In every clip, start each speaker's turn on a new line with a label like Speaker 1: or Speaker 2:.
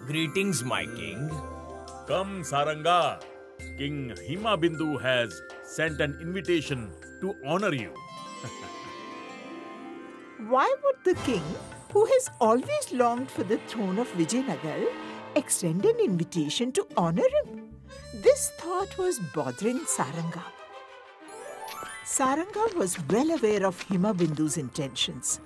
Speaker 1: Greetings, my king.
Speaker 2: Come, Saranga. King Himabindu has sent an invitation to honor you.
Speaker 3: Why would the king, who has always longed for the throne of Vijayanagar, extend an invitation to honor him? This thought was bothering Saranga. Saranga was well aware of Himabindu's intentions,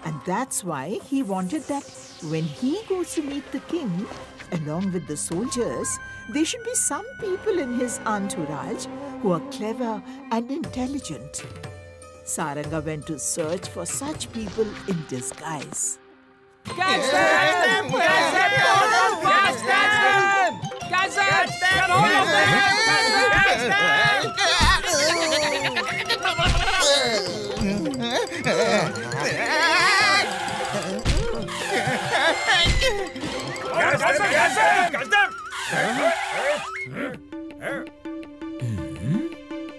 Speaker 3: and that's why he wanted that when he goes to meet the king, along with the soldiers, there should be some people in his entourage who are clever and intelligent. Saranga went to search for such people in disguise.
Speaker 1: Catch them! Catch them! Catch them! Catch them! Get hold of them! Catch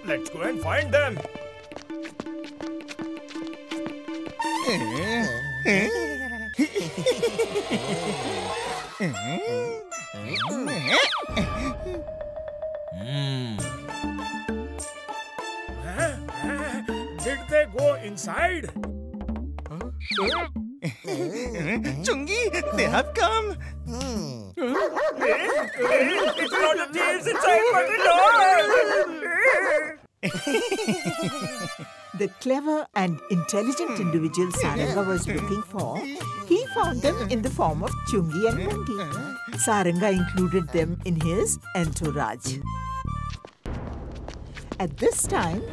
Speaker 2: Let's go and find them. Did they go inside?
Speaker 4: Chungi, they have come.
Speaker 2: It's not the thieves inside, but the
Speaker 3: The clever and intelligent individual Saranga was looking for, he found them in the form of Chungi and Mungi. Saranga included them in his entourage. At this time,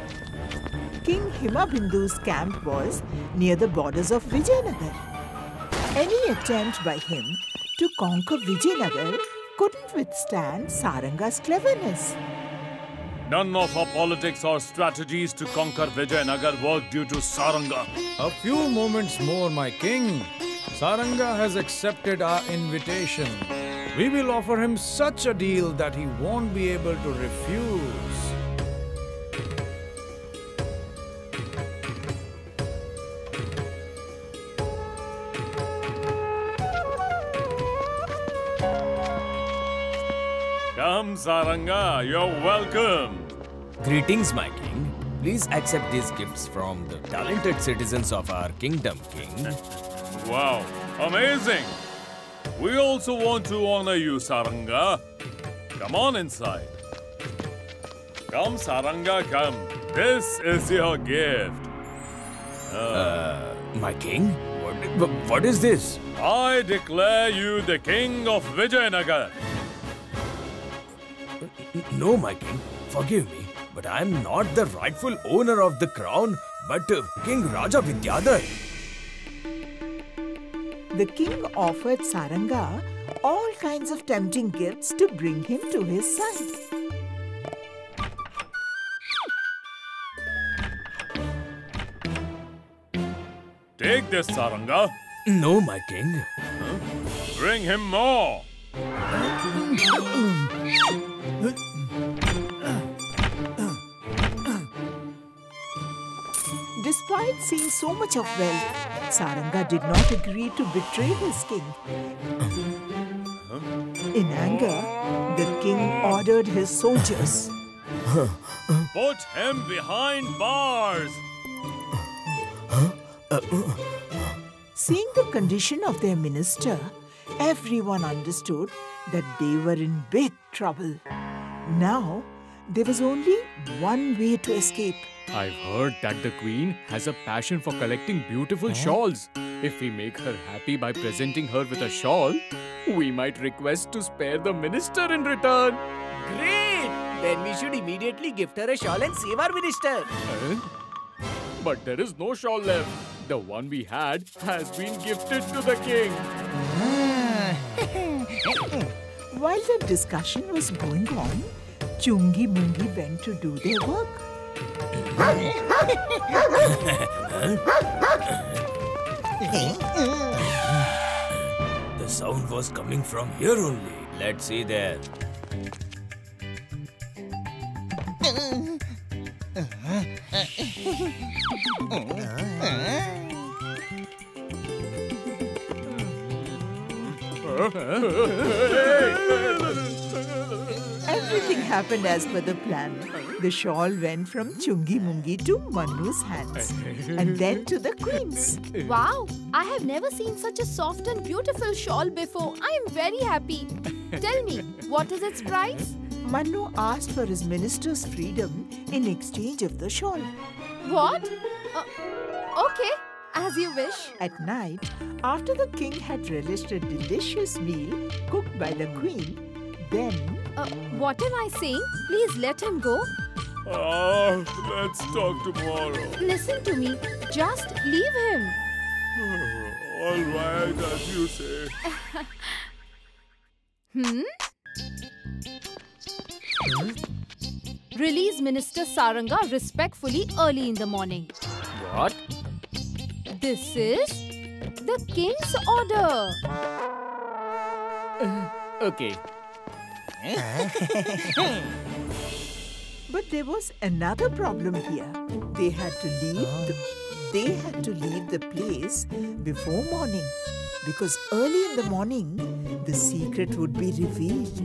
Speaker 3: King Himabindu's camp was near the borders of Vijayanagar. Any attempt by him to conquer Vijayanagar couldn't withstand Saranga's cleverness.
Speaker 2: None of our politics or strategies to conquer Vijayanagar worked due to Saranga.
Speaker 5: A few moments more, my king. Saranga has accepted our invitation. We will offer him such a deal that he won't be able to refuse.
Speaker 2: Come, Saranga, you're welcome.
Speaker 1: Greetings, my king. Please accept these gifts from the talented citizens of our kingdom, king.
Speaker 2: Wow, amazing. We also want to honor you, Saranga. Come on inside. Come, Saranga, come. This is your gift.
Speaker 1: My king? What is this?
Speaker 2: I declare you the king of Vijayanagar.
Speaker 1: No, my king. Forgive me, but I am not the rightful owner of the crown, but King Raja Vidyadhar.
Speaker 3: The king offered Saranga all kinds of tempting gifts to bring him to his side.
Speaker 2: Take this, Saranga.
Speaker 1: No, my king.
Speaker 2: Bring him more.
Speaker 3: Despite seeing so much of wealth, Saranga did not agree to betray his king. In anger, the king ordered his soldiers.
Speaker 2: Put him behind bars.
Speaker 3: Seeing the condition of their minister, everyone understood that they were in big trouble. Now, there was only one way to escape.
Speaker 6: I've heard that the Queen has a passion for collecting beautiful shawls. If we make her happy by presenting her with a shawl, we might request to spare the minister in return.
Speaker 7: Great! Then we should immediately gift her a shawl and save our minister.
Speaker 6: But there is no shawl left. The one we had has been gifted to the king.
Speaker 3: While the discussion was going on, Chungi Mungi went to do their work.
Speaker 1: The sound was coming from here only. Let's see there.
Speaker 3: Everything happened as per the plan. The shawl went from Chungi Mungi to Mannu's hands and then to the queen's.
Speaker 4: Wow, I have never seen such a soft and beautiful shawl before. I am very happy. Tell me, what is its price?
Speaker 3: Mannu asked for his minister's freedom in exchange of the shawl.
Speaker 4: What? Okay, as you wish.
Speaker 3: At night, after the king had relished a delicious meal cooked by the queen, then...
Speaker 4: What am I saying? Please let him go.
Speaker 2: Let's talk tomorrow.
Speaker 4: Listen to me. Just leave him.
Speaker 2: All right, as you say.
Speaker 4: Release Minister Saranga respectfully early in the morning.
Speaker 6: What?
Speaker 4: This is the king's order.
Speaker 6: Okay.
Speaker 3: But there was another problem here. They had to leave the place before morning, because early in the morning the secret would be revealed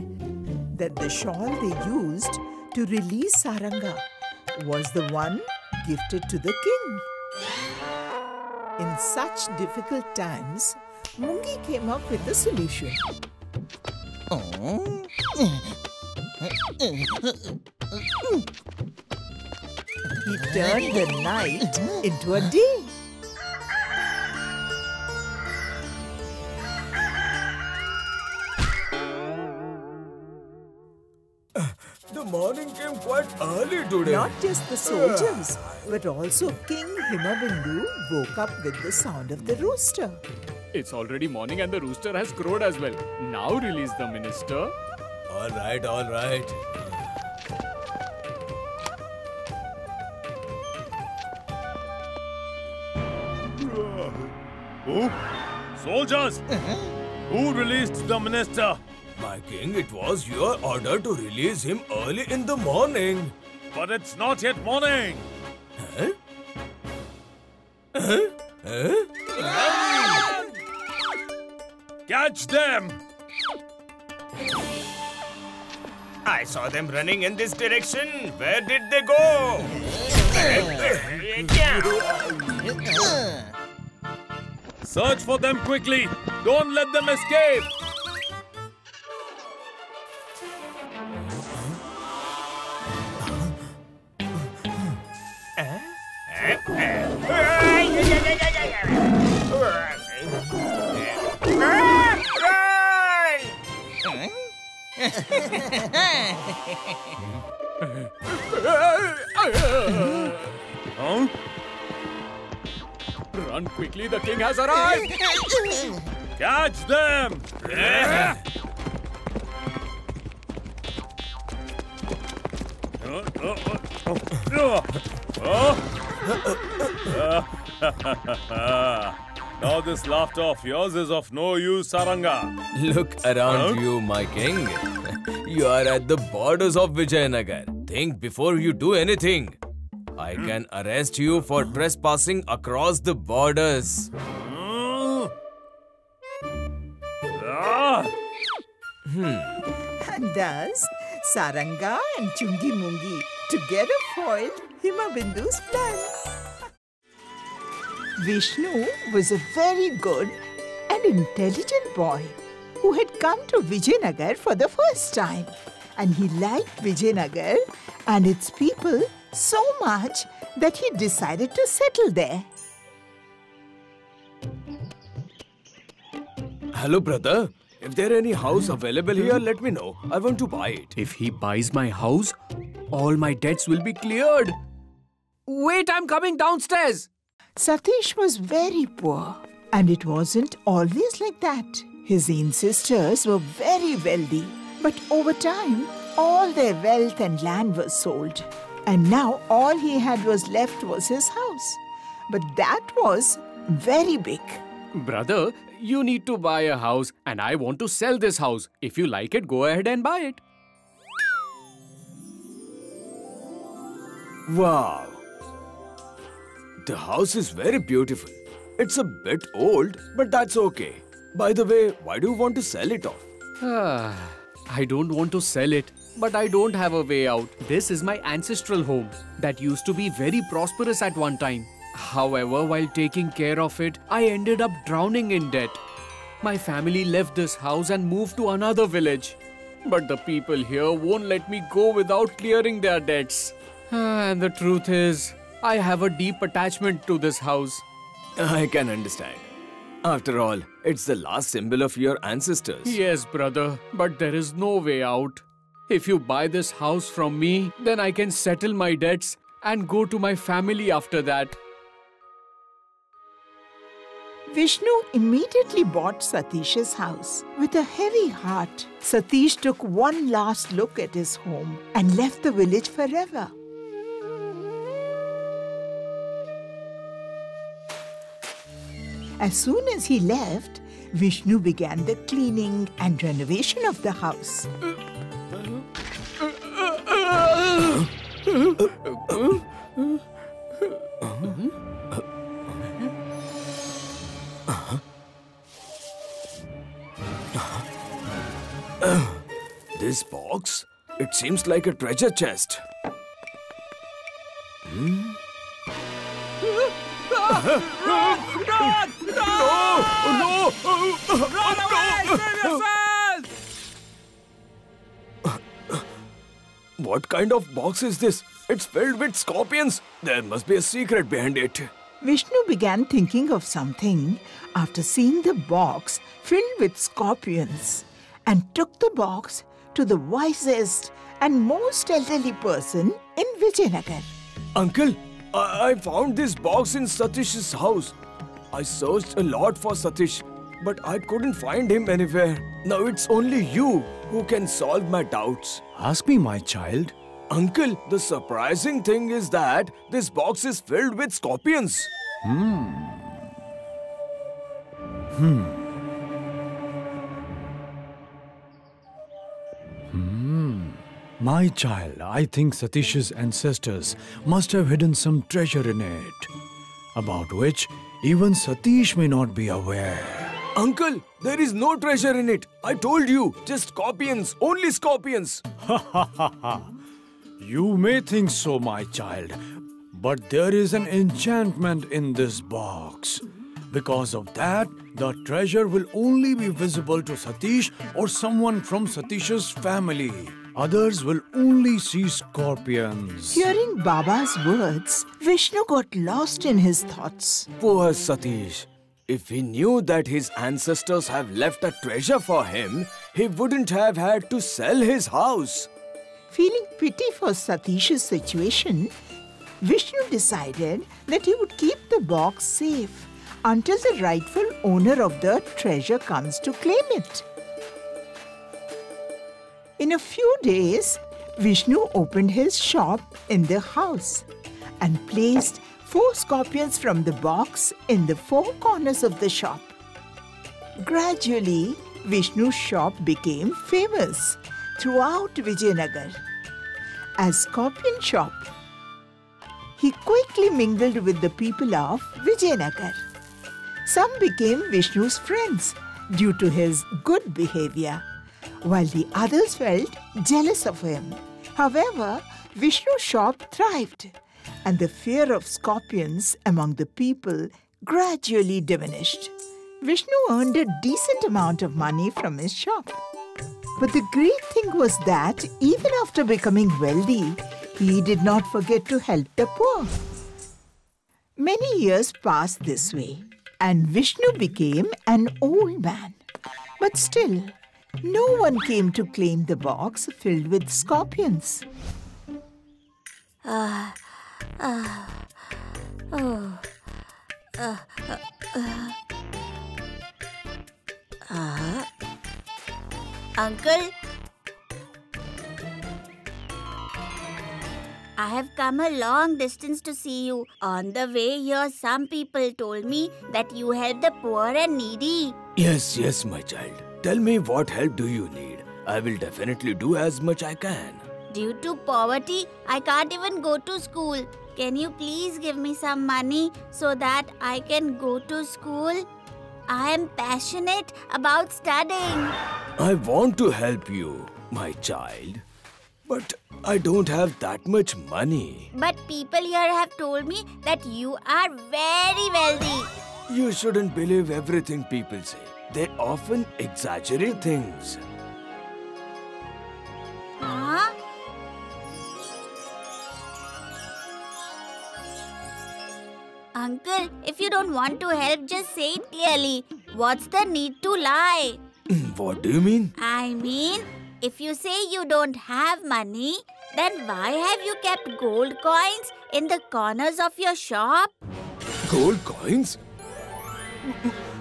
Speaker 3: that the shawl they used to release Saranga was the one gifted to the king. In such difficult times, Mungi came up with a solution. He turned the night into a day.
Speaker 7: The morning came quite early today.
Speaker 3: Not just the soldiers, but also King Himabindu woke up with the sound of the rooster.
Speaker 6: It's already morning and the rooster has crowed as well. Now release the minister.
Speaker 7: All right, all right.
Speaker 2: Who? Soldiers! Who released the minister?
Speaker 7: My king, it was your order to release him early in the morning.
Speaker 2: But it's not yet morning.
Speaker 7: Huh? Huh? Huh?
Speaker 2: Catch them!
Speaker 7: I saw them running in this direction. Where did they go?
Speaker 2: Search for them quickly. Don't let them escape. Huh?
Speaker 6: Run quickly, the king has arrived!
Speaker 2: Catch them! Now this laughter of yours is of no use, Saranga.
Speaker 7: Look around you, my king. You are at the borders of Vijayanagar. Think before you do anything. I can arrest you for trespassing across the borders.
Speaker 3: And thus, Saranga and Chungi Mungi together foiled Himabindu's plan. Vishnu was a very good and intelligent boy who had come to Vijayanagar for the first time. And he liked Vijayanagar and its people so much that he decided to settle there.
Speaker 7: Hello, brother. If there any house available here, let me know. I want to buy it.
Speaker 6: If he buys my house, all my debts will be cleared. Wait, I'm coming downstairs.
Speaker 3: Satish was very poor, and it wasn't always like that. His ancestors were very wealthy, but over time, all their wealth and land was sold. And now all he had was left was his house. But that was very big.
Speaker 6: Brother, you need to buy a house and I want to sell this house. If you like it, go ahead and buy it.
Speaker 7: Wow. The house is very beautiful. It's a bit old, but that's okay. By the way, why do you want to sell it off?
Speaker 6: I don't want to sell it, but I don't have a way out. This is my ancestral home that used to be very prosperous at one time. However, while taking care of it, I ended up drowning in debt. My family left this house and moved to another village. But the people here won't let me go without clearing their debts. And the truth is, I have a deep attachment to this house.
Speaker 7: I can understand. After all, it's the last symbol of your ancestors.
Speaker 6: Yes, brother, but there is no way out. If you buy this house from me, then I can settle my debts and go to my family after that.
Speaker 3: Vishnu immediately bought Satish's house. With a heavy heart, Satish took one last look at his home and left the village forever. As soon as he left, Vishnu began the cleaning and renovation of the house.
Speaker 7: This box? It seems like a treasure chest.
Speaker 1: Run away! Save yourself!
Speaker 7: What kind of box is this? It's filled with scorpions. There must be a secret behind it.
Speaker 3: Vishnu began thinking of something after seeing the box filled with scorpions and took the box to the wisest and most elderly person in Vijayanagar.
Speaker 7: Uncle, I found this box in Satish's house. I searched a lot for Satish, but I couldn't find him anywhere. Now it's only you who can solve my doubts.
Speaker 5: Ask me, my child.
Speaker 7: Uncle, the surprising thing is that this box is filled with scorpions.
Speaker 5: My child, I think Satish's ancestors must have hidden some treasure in it, about which even Satish may not be aware.
Speaker 7: Uncle, there is no treasure in it. I told you, just scorpions, only scorpions.
Speaker 5: You may think so, my child, but there is an enchantment in this box. Because of that, the treasure will only be visible to Satish or someone from Satish's family. Others will only see scorpions.
Speaker 3: Hearing Baba's words, Vishnu got lost in his thoughts.
Speaker 7: Poor Satish. If he knew that his ancestors have left a treasure for him, he wouldn't have had to sell his house.
Speaker 3: Feeling pity for Satish's situation, Vishnu decided that he would keep the box safe until the rightful owner of the treasure comes to claim it. In a few days, Vishnu opened his shop in the house and placed 4 scorpions from the box in the 4 corners of the shop. Gradually, Vishnu's shop became famous throughout Vijayanagar as Scorpion Shop. He quickly mingled with the people of Vijayanagar. Some became Vishnu's friends due to his good behavior, while the others felt jealous of him. However, Vishnu's shop thrived, and the fear of scorpions among the people gradually diminished. Vishnu earned a decent amount of money from his shop. But the great thing was that even after becoming wealthy, he did not forget to help the poor. Many years passed this way, and Vishnu became an old man. But still, no one came to claim the box filled with scorpions.
Speaker 8: Uncle, I have come a long distance to see you. On the way here, some people told me that you help the poor and needy.
Speaker 7: Yes, my child. Tell me, what help do you need? I will definitely do as much I can.
Speaker 8: Due to poverty, I can't even go to school. Can you please give me some money so that I can go to school? I am passionate about studying.
Speaker 7: I want to help you, my child. But I don't have that much money.
Speaker 8: But people here have told me that you are very wealthy.
Speaker 7: You shouldn't believe everything people say. They often exaggerate things.
Speaker 8: Huh? Uncle, if you don't want to help, just say it clearly. What's the need to lie?
Speaker 7: What do you mean?
Speaker 8: I mean, if you say you don't have money, then why have you kept gold coins in the corners of your shop?
Speaker 7: Gold coins?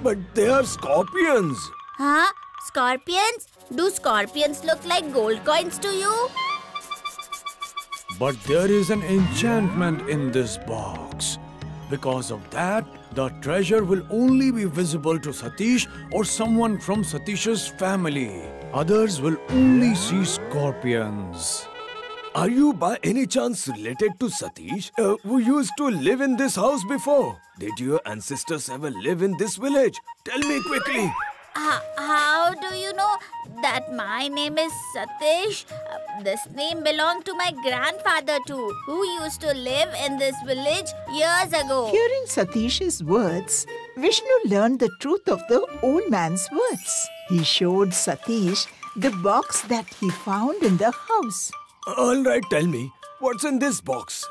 Speaker 7: But they are scorpions.
Speaker 8: Huh? Scorpions? Do scorpions look like gold coins to you?
Speaker 5: But there is an enchantment in this box. Because of that, the treasure will only be visible to Satish or someone from Satish's family. Others will only see scorpions.
Speaker 7: Are you by any chance related to Satish, who used to live in this house before? Did your ancestors ever live in this village? Tell me quickly.
Speaker 8: How do you know that my name is Satish? This name belonged to my grandfather too, who used to live in this village years ago.
Speaker 3: Hearing Satish's words, Vishnu learned the truth of the old man's words. He showed Satish the box that he found in the house.
Speaker 7: All right, tell me, what's in this box?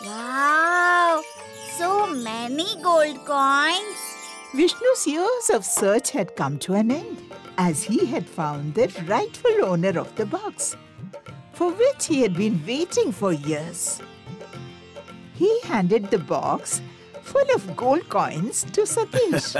Speaker 8: Wow! So many gold coins.
Speaker 3: Vishnu's years of search had come to an end, as he had found the rightful owner of the box, for which he had been waiting for years. He handed the box full of gold coins to Satish.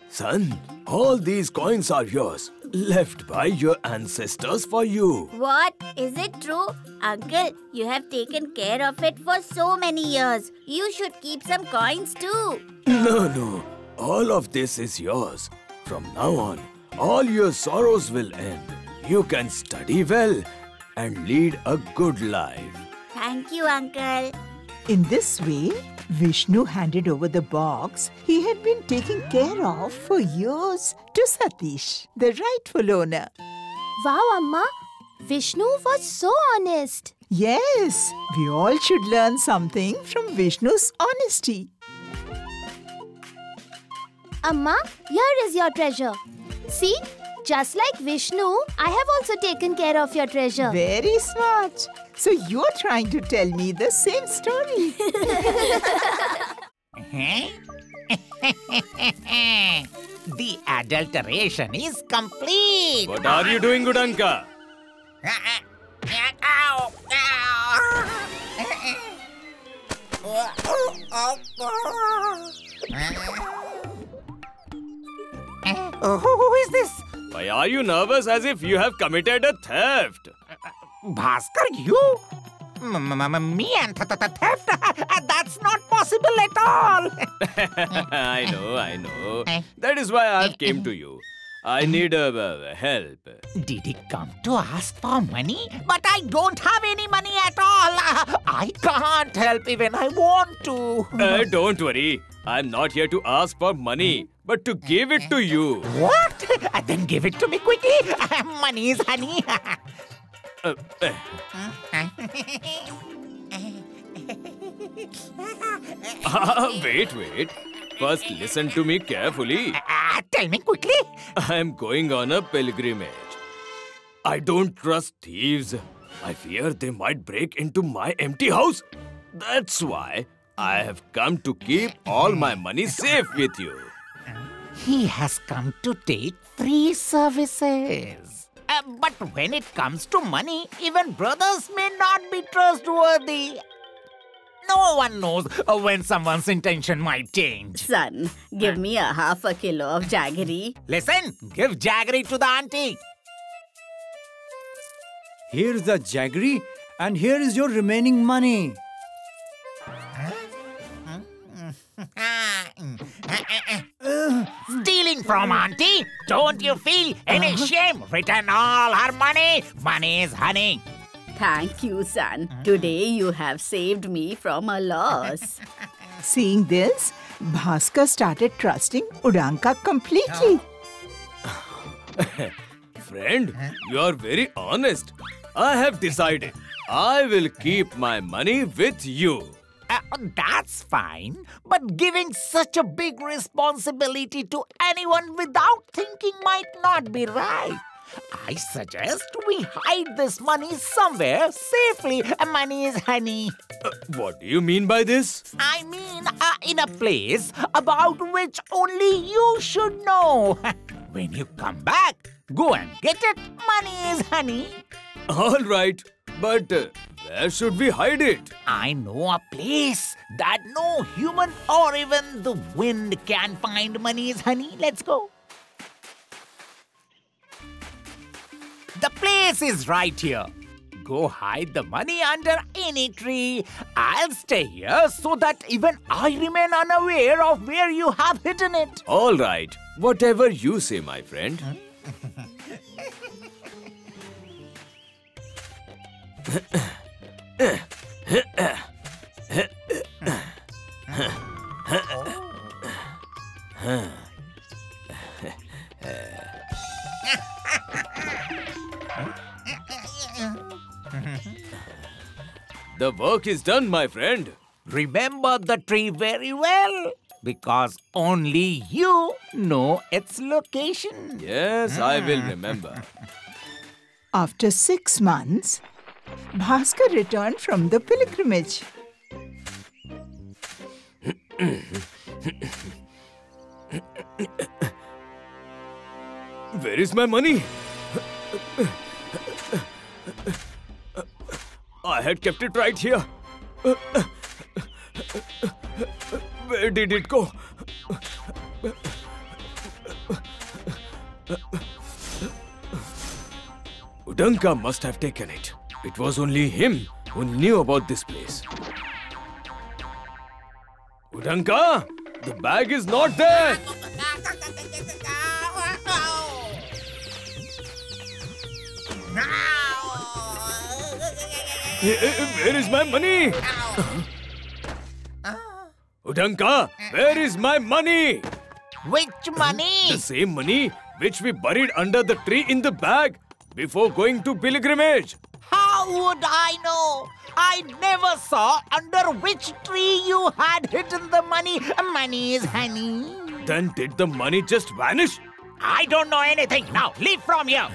Speaker 7: Son, all these coins are yours, left by your ancestors for you.
Speaker 8: What? Is it true? Uncle, you have taken care of it for so many years. You should keep some coins too.
Speaker 7: No. All of this is yours. From now on, all your sorrows will end. You can study well and lead a good life.
Speaker 8: Thank you, Uncle.
Speaker 3: In this way, Vishnu handed over the box he had been taking care of for years to Satish, the rightful owner.
Speaker 4: Wow, Amma. Vishnu was so honest.
Speaker 3: Yes, we all should learn something from Vishnu's honesty.
Speaker 4: Amma, here is your treasure. See, just like Vishnu, I have also taken care of your treasure.
Speaker 3: Very smart. So you're trying to tell me the same story.
Speaker 1: The adulteration is complete.
Speaker 7: What are you doing, Gudanka?
Speaker 1: Who is this?
Speaker 7: Why are you nervous as if you have committed a theft?
Speaker 1: Bhaskar, you? Me and theft? That's not possible at all.
Speaker 7: I know. That is why I have came to you. I need help.
Speaker 1: Did he come to ask for money? But I don't have any money at all. I can't help even I want to.
Speaker 7: Don't worry. I'm not here to ask for money, but to give it to you.
Speaker 1: What? Then give it to me quickly. Money is honey.
Speaker 7: Wait. First, listen to me carefully.
Speaker 1: Tell me quickly.
Speaker 7: I'm going on a pilgrimage. I don't trust thieves. I fear they might break into my empty house. That's why I have come to keep all my money safe with you.
Speaker 1: He has come to take free services. But when it comes to money, even brothers may not be trustworthy. No one knows when someone's intention might change.
Speaker 9: Son, give me a half a kilo of jaggery.
Speaker 1: Listen, give jaggery to the auntie.
Speaker 5: Here's the jaggery, and here is your remaining money.
Speaker 1: Stealing from auntie? Don't you feel any shame? Return all her money. Money is honey.
Speaker 9: Thank you, son. Today you have saved me from a loss.
Speaker 3: Seeing this, Bhaskar started trusting Udanka completely.
Speaker 7: Friend, you are very honest. I have decided. I will keep my money with you.
Speaker 1: That's fine, but giving such a big responsibility to anyone without thinking might not be right. I suggest we hide this money somewhere safely. Money is honey.
Speaker 7: What do you mean by this?
Speaker 1: I mean, in a place about which only you should know. When you come back, go and get it. Money is honey.
Speaker 7: All right, but where should we hide it?
Speaker 1: I know a place that no human or even the wind can find. Money is honey. Let's go. The place is right here. Go hide the money under any tree. I'll stay here so that even I remain unaware of where you have hidden it.
Speaker 7: All right, whatever you say, my friend. The work is done, my friend.
Speaker 1: Remember the tree very well, because only you know its location.
Speaker 7: Yes, I will remember.
Speaker 3: After 6 months, Bhaskar returned from the pilgrimage.
Speaker 7: Where is my money? I had kept it right here. Where did it go? Udanka must have taken it. It was only him who knew about this place. Udanka, the bag is not there. Where is my money? Udanka, where is my money?
Speaker 1: Which money?
Speaker 7: The same money which we buried under the tree in the bag before going to pilgrimage.
Speaker 1: How would I know? I never saw under which tree you had hidden the money. Money is honey.
Speaker 7: Then did the money just vanish?
Speaker 1: I don't know anything. Now, leave from here.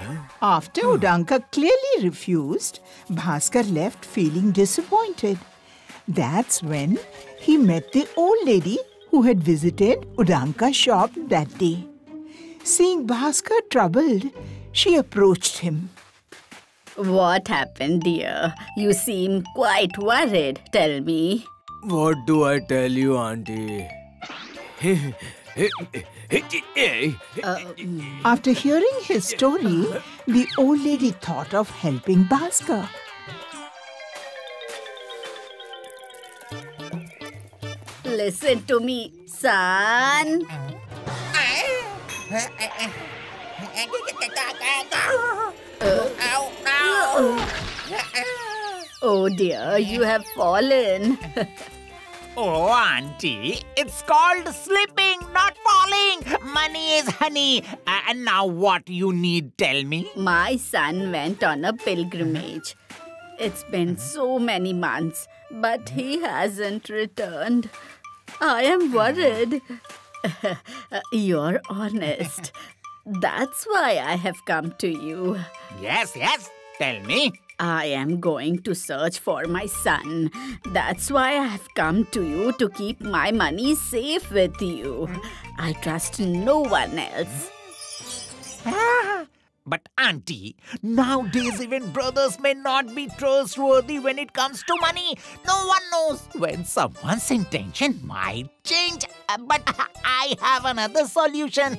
Speaker 3: After Udanka clearly refused, Bhaskar left feeling disappointed. That's when he met the old lady who had visited Udanka's shop that day. Seeing Bhaskar troubled, she approached him.
Speaker 9: What happened, dear? You seem quite worried. Tell me.
Speaker 7: What do I tell you, Auntie?
Speaker 3: After hearing his story, the old lady thought of helping Bhaskar.
Speaker 9: Listen to me, son. Oh dear, you have fallen.
Speaker 1: Oh, Auntie, it's called slipping, not falling. Money is honey. And now what you need, tell me?
Speaker 9: My son went on a pilgrimage. It's been so many months, but he hasn't returned. I am worried. You're honest. That's why I have come to you.
Speaker 1: Yes, tell me.
Speaker 9: I am going to search for my son. That's why I have come to you to keep my money safe with you. I trust no one else.
Speaker 1: But Auntie, nowadays even brothers may not be trustworthy when it comes to money. No one knows when someone's intention might change. But I have another solution.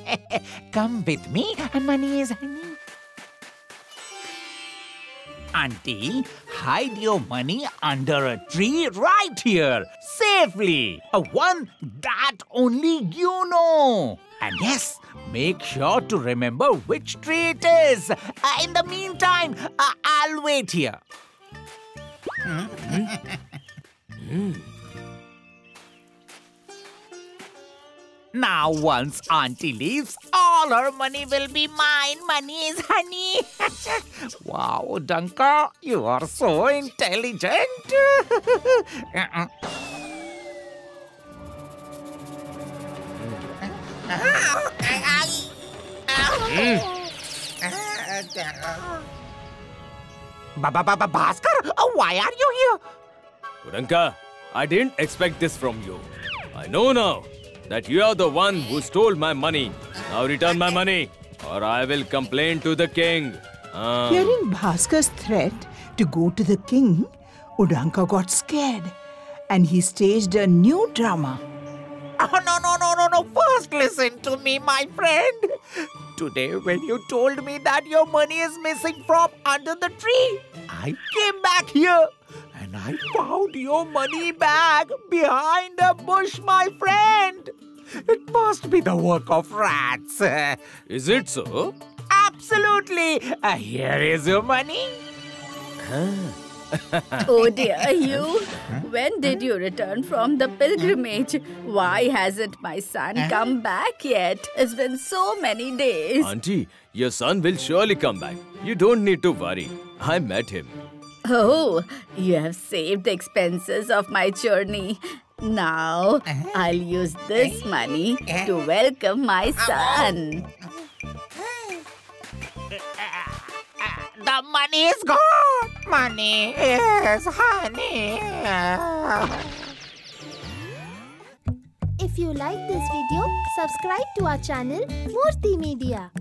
Speaker 1: Come with me. Money is honey. Auntie, hide your money under a tree right here, safely. One that only you know. And yes, make sure to remember which tree it is. In the meantime, I'll wait here. Now once auntie leaves, all her money will be mine. Money is honey. Wow, Dunka, you are so intelligent. Bhaskar, why are you here?
Speaker 7: Udanka, I didn't expect this from you. I know now that you are the one who stole my money. Now return my money or I will complain to the king.
Speaker 3: Hearing Bhaskar's threat to go to the king, Udanka got scared and he staged a new drama.
Speaker 1: Oh, no. First listen to me, my friend. Today, when you told me that your money is missing from under the tree, I came back here and I found your money bag behind a bush, my friend. It must be the work of rats.
Speaker 7: Is it so?
Speaker 1: Absolutely. Here is your money.
Speaker 9: Oh dear, you. When did you return from the pilgrimage? Why hasn't my son come back yet? It's been so many days.
Speaker 7: Auntie, your son will surely come back. You don't need to worry. I met him.
Speaker 9: Oh, you have saved the expenses of my journey. Now, I'll use this money to welcome my son.
Speaker 1: The money is gone. Money is honey.
Speaker 4: If you like this video, subscribe to our channel Murthy Media.